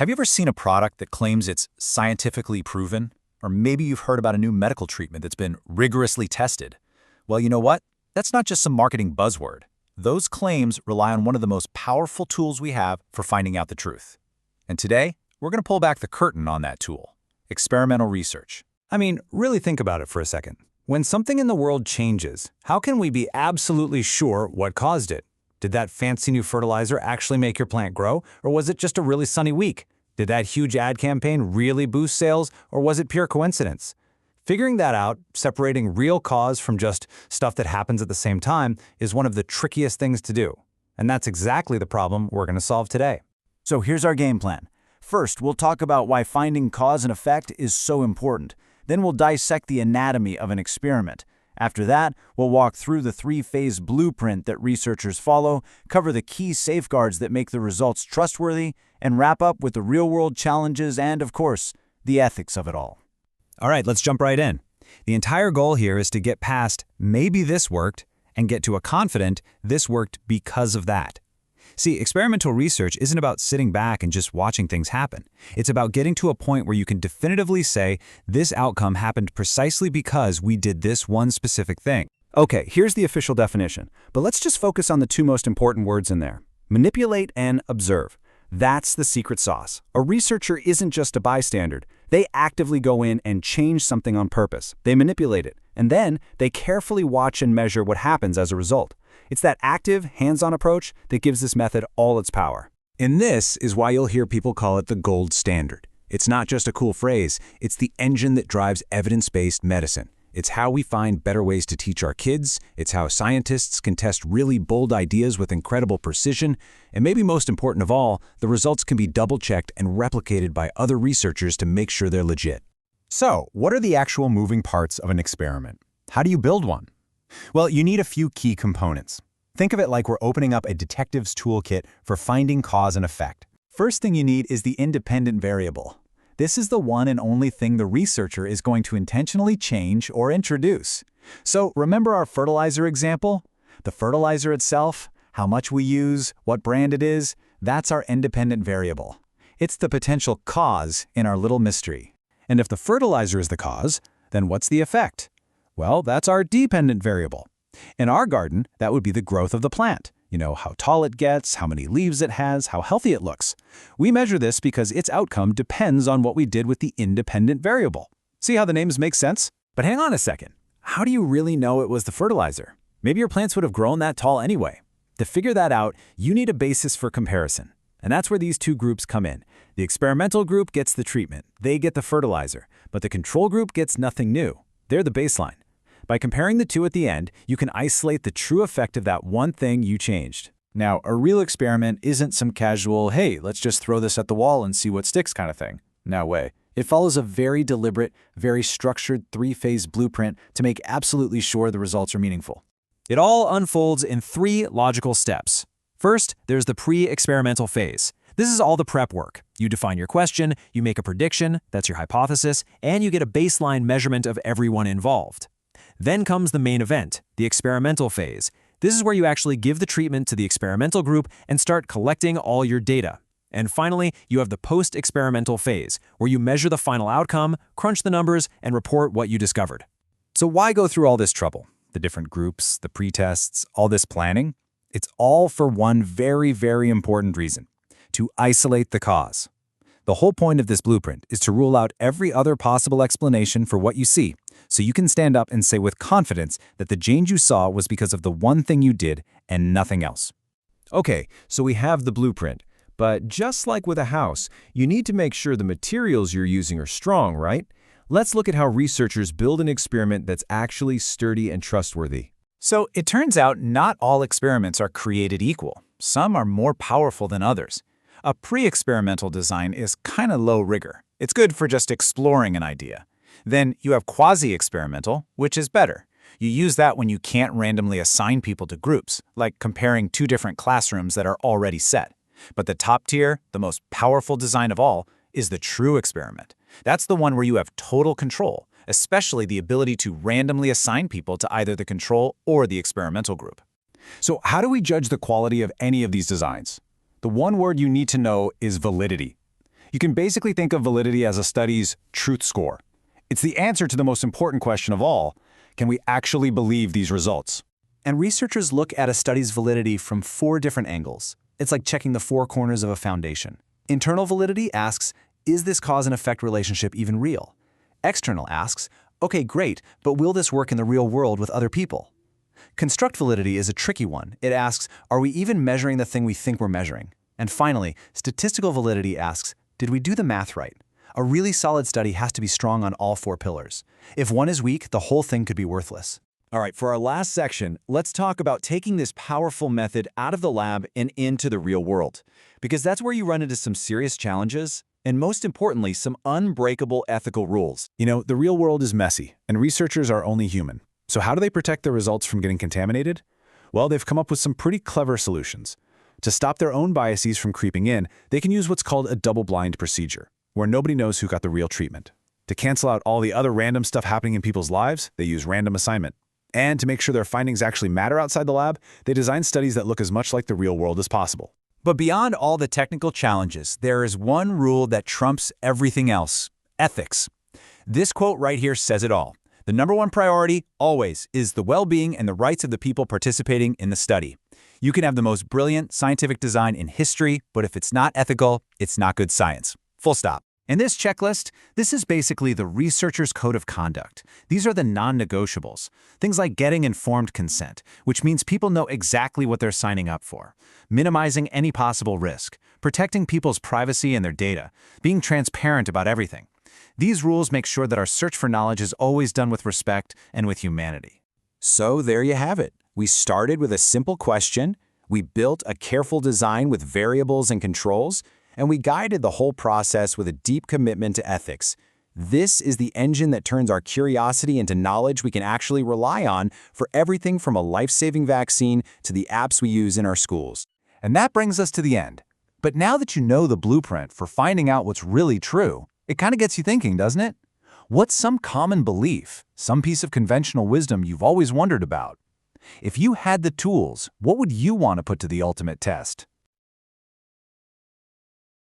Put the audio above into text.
Have you ever seen a product that claims it's scientifically proven? Or maybe you've heard about a new medical treatment that's been rigorously tested. Well, you know what? That's not just some marketing buzzword. Those claims rely on one of the most powerful tools we have for finding out the truth. And today, we're going to pull back the curtain on that tool: experimental research. I mean, really think about it for a second. When something in the world changes, how can we be absolutely sure what caused it? Did that fancy new fertilizer actually make your plant grow, or was it just a really sunny week? Did that huge ad campaign really boost sales, or was it pure coincidence? Figuring that out, separating real cause from just stuff that happens at the same time, is one of the trickiest things to do. And that's exactly the problem we're going to solve today. So here's our game plan. First, we'll talk about why finding cause and effect is so important. Then we'll dissect the anatomy of an experiment. After that, we'll walk through the three-phase blueprint that researchers follow, cover the key safeguards that make the results trustworthy, and wrap up with the real-world challenges and, of course, the ethics of it all. All right, let's jump right in. The entire goal here is to get past maybe this worked and get to a confident this worked because of that. See, experimental research isn't about sitting back and just watching things happen. It's about getting to a point where you can definitively say this outcome happened precisely because we did this one specific thing. Okay, here's the official definition, but let's just focus on the two most important words in there: manipulate and observe. That's the secret sauce. A researcher isn't just a bystander. They actively go in and change something on purpose. They manipulate it, and then they carefully watch and measure what happens as a result. It's that active, hands-on approach that gives this method all its power. And this is why you'll hear people call it the gold standard. It's not just a cool phrase, it's the engine that drives evidence-based medicine. It's how we find better ways to teach our kids, it's how scientists can test really bold ideas with incredible precision, and maybe most important of all, the results can be double-checked and replicated by other researchers to make sure they're legit. So, what are the actual moving parts of an experiment? How do you build one? Well, you need a few key components. Think of it like we're opening up a detective's toolkit for finding cause and effect. First thing you need is the independent variable. This is the one and only thing the researcher is going to intentionally change or introduce. So remember our fertilizer example? The fertilizer itself, how much we use, what brand it is, that's our independent variable. It's the potential cause in our little mystery. And if the fertilizer is the cause, then what's the effect? Well, that's our dependent variable. In our garden, that would be the growth of the plant. You know, how tall it gets, how many leaves it has, how healthy it looks. We measure this because its outcome depends on what we did with the independent variable. See how the names make sense? But hang on a second. How do you really know it was the fertilizer? Maybe your plants would have grown that tall anyway. To figure that out, you need a basis for comparison. And that's where these two groups come in. The experimental group gets the treatment. They get the fertilizer. But the control group gets nothing new. They're the baseline. By comparing the two at the end, you can isolate the true effect of that one thing you changed. Now, a real experiment isn't some casual, hey, let's just throw this at the wall and see what sticks kind of thing. No way. It follows a very deliberate, very structured three-phase blueprint to make absolutely sure the results are meaningful. It all unfolds in three logical steps. First, there's the pre-experimental phase. This is all the prep work. You define your question, you make a prediction, that's your hypothesis, and you get a baseline measurement of everyone involved. Then comes the main event, the experimental phase. This is where you actually give the treatment to the experimental group and start collecting all your data. And finally, you have the post-experimental phase, where you measure the final outcome, crunch the numbers, and report what you discovered. So why go through all this trouble? The different groups, the pre-tests, all this planning? It's all for one very, very important reason: to isolate the cause. The whole point of this blueprint is to rule out every other possible explanation for what you see, so you can stand up and say with confidence that the change you saw was because of the one thing you did and nothing else. Okay, so we have the blueprint, but just like with a house, you need to make sure the materials you're using are strong, right? Let's look at how researchers build an experiment that's actually sturdy and trustworthy. So it turns out not all experiments are created equal. Some are more powerful than others. A pre-experimental design is kind of low rigor. It's good for just exploring an idea. Then you have quasi-experimental, which is better. You use that when you can't randomly assign people to groups, like comparing two different classrooms that are already set. But the top tier, the most powerful design of all, is the true experiment. That's the one where you have total control, especially the ability to randomly assign people to either the control or the experimental group. So how do we judge the quality of any of these designs? The one word you need to know is validity. You can basically think of validity as a study's truth score. It's the answer to the most important question of all: can we actually believe these results? And researchers look at a study's validity from 4 different angles. It's like checking the 4 corners of a foundation. Internal validity asks, is this cause and effect relationship even real? External asks, okay, great, but will this work in the real world with other people? Construct validity is a tricky one. It asks, are we even measuring the thing we think we're measuring? And finally, statistical validity asks, did we do the math right? A really solid study has to be strong on all 4 pillars. If one is weak, the whole thing could be worthless. All right, for our last section, let's talk about taking this powerful method out of the lab and into the real world, because that's where you run into some serious challenges and, most importantly, some unbreakable ethical rules. You know, the real world is messy, and researchers are only human. So how do they protect their results from getting contaminated? Well, they've come up with some pretty clever solutions. To stop their own biases from creeping in, they can use what's called a double-blind procedure, where nobody knows who got the real treatment. To cancel out all the other random stuff happening in people's lives, they use random assignment. And to make sure their findings actually matter outside the lab, they design studies that look as much like the real world as possible. But beyond all the technical challenges, there is one rule that trumps everything else: ethics. This quote right here says it all. The number one priority, always, is the well-being and the rights of the people participating in the study. You can have the most brilliant scientific design in history, but if it's not ethical, it's not good science. Full stop. In this checklist, this is basically the researcher's code of conduct. These are the non-negotiables. Things like getting informed consent, which means people know exactly what they're signing up for, minimizing any possible risk, protecting people's privacy and their data, being transparent about everything. These rules make sure that our search for knowledge is always done with respect and with humanity. So there you have it. We started with a simple question, we built a careful design with variables and controls, and we guided the whole process with a deep commitment to ethics. This is the engine that turns our curiosity into knowledge we can actually rely on for everything from a life-saving vaccine to the apps we use in our schools. And that brings us to the end. But now that you know the blueprint for finding out what's really true, it kind of gets you thinking, doesn't it? What's some common belief, some piece of conventional wisdom you've always wondered about? If you had the tools, what would you want to put to the ultimate test?